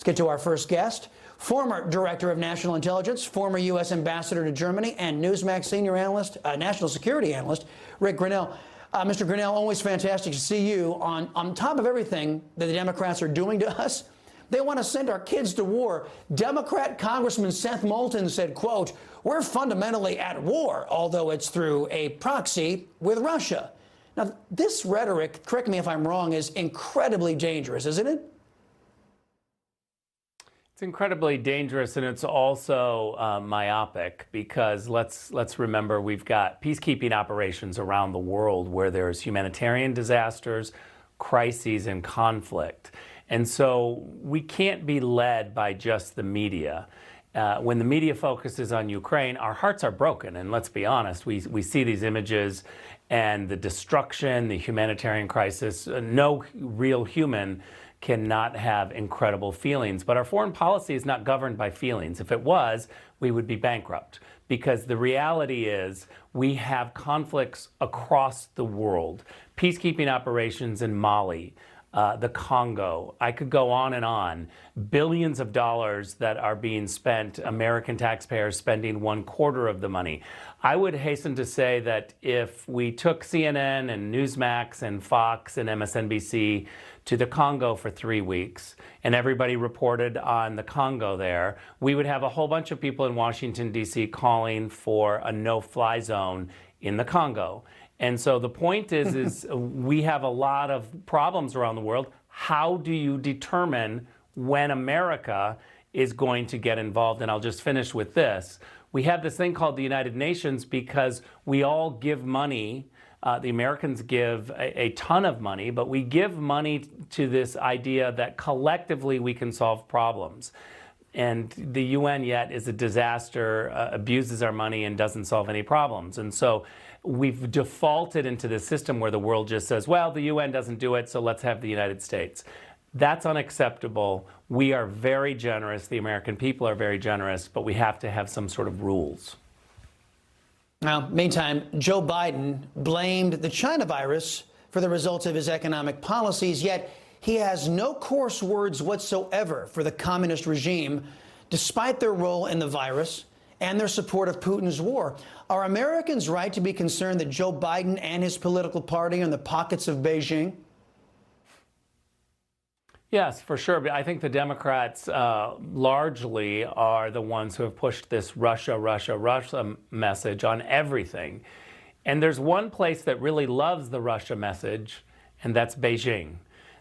Let's get to our first guest, former Director of National Intelligence, former U.S. Ambassador to Germany, and Newsmax Senior Analyst, National Security Analyst, Ric Grenell. Mr. Grenell, always fantastic to see you. On top of everything that the Democrats are doing to us, they want to send our kids to war. Democrat Congressman Seth Moulton said, quote, "We're fundamentally at war, although it's through a proxy with Russia." Now, this rhetoric, correct me if I'm wrong, is incredibly dangerous, isn't it? It's incredibly dangerous, and it's also myopic, because let's remember we've got peacekeeping operations around the world where there's humanitarian disasters, crises, and conflict. And so we can't be led by just the media. When the media focuses on Ukraine, our hearts are broken. And let's be honest, we see these images and the destruction, the humanitarian crisis. No real human cannot have incredible feelings. But our foreign policy is not governed by feelings. If it was, we would be bankrupt. Because the reality is we have conflicts across the world. Peacekeeping operations in Mali, the Congo. I could go on and on. Billions of dollars that are being spent, American taxpayers spending 1/4 of the money. I would hasten to say that if we took CNN and Newsmax and Fox and MSNBC to the Congo for 3 weeks and everybody reported on the Congo there, we would have a whole bunch of people in Washington, D.C. calling for a no-fly zone in the Congo. And so the point is we have a lot of problems around the world. How do you determine when America is going to get involved? And I'll just finish with this. We have this thing called the United Nations because we all give money. The Americans give a ton of money, but we give money to this idea that collectively we can solve problems. And the UN yet is a disaster, abuses our money and doesn't solve any problems. And so we've defaulted into this system where the world just says, well, the UN doesn't do it, so let's have the United States. That's unacceptable. We are very generous. The American people are very generous, but we have to have some sort of rules. Now, meantime, Joe Biden blamed the China virus for the results of his economic policies, yet he has no coarse words whatsoever for the communist regime, despite their role in the virus and their support of Putin's war. Are Americans right to be concerned that Joe Biden and his political party are in the pockets of Beijing? Yes, for sure. But I think the Democrats largely are the ones who have pushed this Russia, Russia, Russia message on everything. And there's one place that really loves the Russia message, and that's Beijing.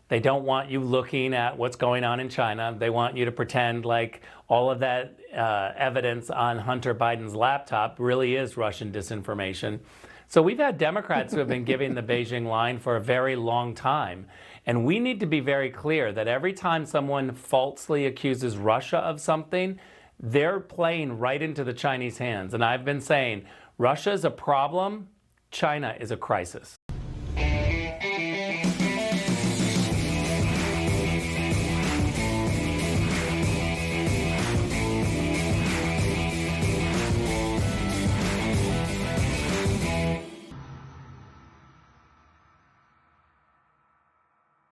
They don't want you looking at what's going on in China. They want you to pretend like all of that evidence on Hunter Biden's laptop really is Russian disinformation. So we've had Democrats who have been giving the Beijing line for a very long time. And we need to be very clear that every time someone falsely accuses Russia of something, they're playing right into the Chinese hands. And I've been saying, Russia is a problem, China is a crisis.